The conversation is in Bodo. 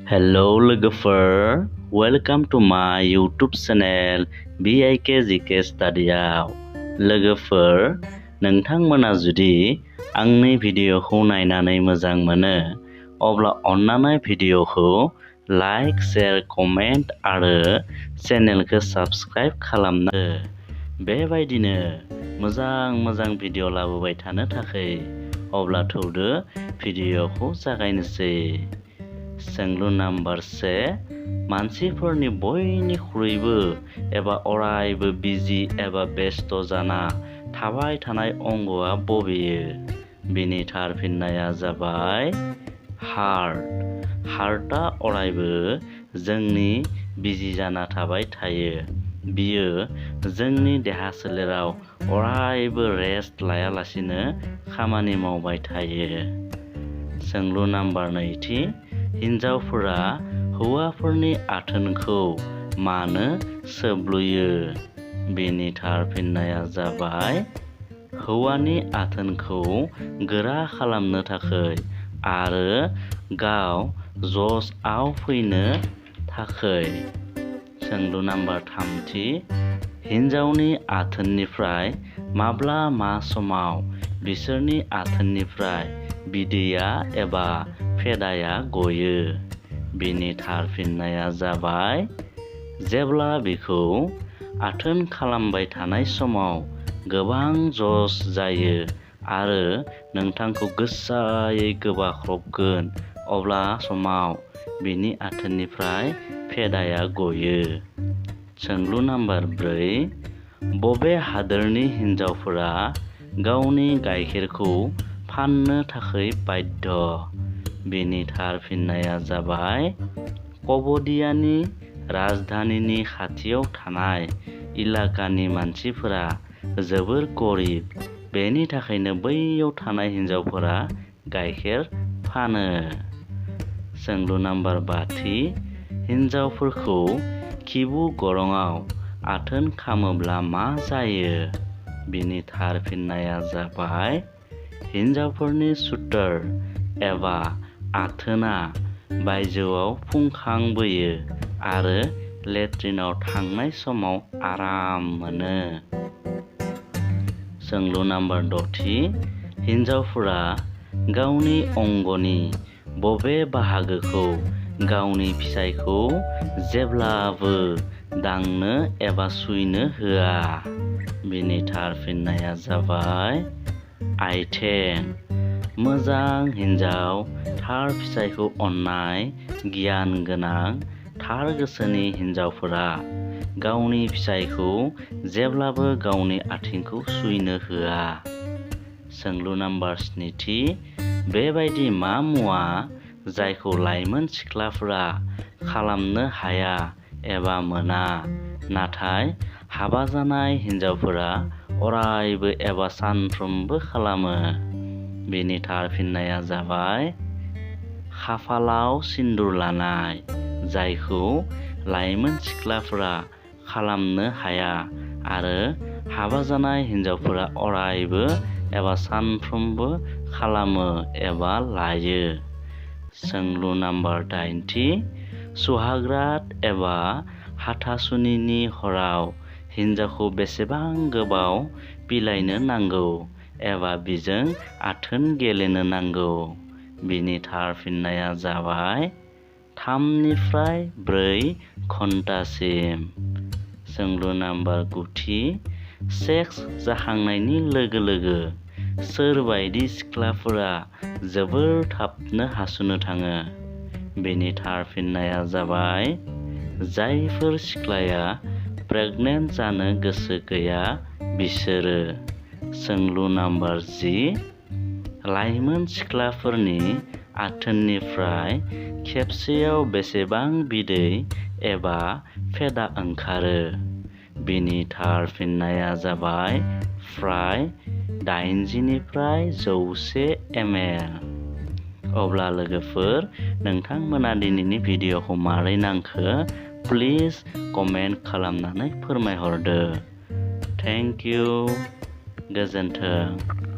Hello लोगोफोर, welcome to my YouTube channel bikgk studyआव। लोगोफोर, नोंथांमोना जुदि आंनि भिडिअखौ नायनानै मोजां मोनो, अब्ला अन्नानै भिडिअखौ लाइक, शेयर, कमेन्ट आरो चेनेलखौ साबस्क्राइब खालामनो। बेबायदिनो मोजां भिडिअ लाबोबाय थानो थाखाय अब्ला थौदो भिडिअखौ जागायनोसै। सोंलु नाम्बार 1, मानसिफोरनि बयनिख्रुइबो एबा अरायबो बिजि एबा बेस्थ जाना थाबाय थानाय अंगआ बबेयो? बिनि थार फिननाया जाबाय हार्ट। हार्टआ अरायबो जोंनि बिजि जाना थाबाय थायो। बियो जोंनि देहा सोलेराव अरायबो रेस्ट लायालासिनो खामानि मावबाय थायो। सोंलु नाम्बार 2, हिनजावफोरा हौवाफोरनि आथोनखौ मानो सोब्लुयो? बेनि थार फिननाया जाबाय हौवानि आथोनखौ गोरा खालामनो थाखाय आरो गाव जसआव फैनो थाखाय। सोंलु नाम्बार 3, हिनजावनि आथोननिफ्राय माब्ला मा समाव बिसोरनि आथोननिफ्राय बिदैया एबा फेदाया गयो? बिनि थार फिननाया जाबाय जेब्ला बिखौ आथोन खालामबाय थानाय समाव गोबां जस जायो आरो नोंथांखौ गोसायै गोबाख्रबगोन अब्ला समाव बिनि आथोननिफ्राय फेदाया गयो। सोंलु नाम्बार 4, बबे हादोरनि हिनजावफोरा गावनि गाइखेरखौ फाननो थाखाय बाध्य? बेनि थार फिननाया जाबाय कम्बोडियानि राजधानीनि खाथियाव थानाय इलाकानि मानसिफोरा जोबोर गरिब, बेनि थाखायनो बैयाव थानाय हिनजावफोरा गाइखेर फानो। सोंलु नाम्बार 5, हिनजावफोरखौ खिबु गरंआव आथोन खामोब्ला मा जायो? बिनि थार फिननाया जाबाय हिनजावफोरनि सुतर एबा आथोना बायजोआव फुंखांबोयो आरो लेट्रिनाव थांनाय समाव आराम मोनो। सोंलु नाम्बार 6, हिनजावफोरा गावनि अंगनि बबे बाहागोखौ गावनि फिसायखौ जेब्लाबो दांनो एबा सुइनो होआ? बिनि थार फिननाया जाबाय आथिं। मोजां हिनजाव, थार फिसायखौ अननाय, गियान गोनां, थार गोसोनि हिनजावफोरा गावनि फिसायखौ जेब्लाबो गावनि आथिंखौ सुइनो होआ। सोंलु नाम्बार 7, बेबायदि मा मुवा जायखौ लाइमोन सिख्लाफोरा खालामनो हाया एबा मोना, नाथाय हाबा जानाय हिनजावफोरा अरायबो एबा सानफ्रोमबो खालामो? बेनि थार फिननाया जाबाय खाफालाव सिन्दुर लानाय, जायखौ लाइमोन सिख्लाफोरा खालामनो हाया आरो हाबा जानाय हिनजावफोरा अरायबो एबा सानफ्रोमबो खालामो एबा लायो। सोंलु नाम्बार 8, सुहागरात एबा हाथासुनिनि हराव हिनजावखौ बेसेबां गोबाव बिलाइनो नांगौ एबा बिजों आथोन गेलेनो नांगौ? बिनि थार फिननाया जाबाय 3 निफ्राय 4 घन्टासिम। सोंलु नाम्बार 9, सेक्स जाखांनायनि लोगो लोगो सोरबायदि सिख्लाफोरा जोबोर थाबनो हासुनो थाङो? बेनि थार फिननाया जाबाय जायफोर सिख्लाया प्रेगनेन्ट जानो गोसो गैया बिसोरो। सोंलु नाम्बार 10, लाइमोन सिख्लाफोरनि आथोननिफ्राय खेबसेयाव बेसेबां बिदै एबा फेदा ओंखारो? बिनि थार फिननाया जाबाय फ्राय 80 निफ्राय 100 ml। अब्ला लोगोफोर, नोंथांमोना दिनैनि भिडिअखौ मारै नांखो प्लिज कमेन्ट खालामनानै फोरमायहरदो। थेंक इउ, गोजोन्थों।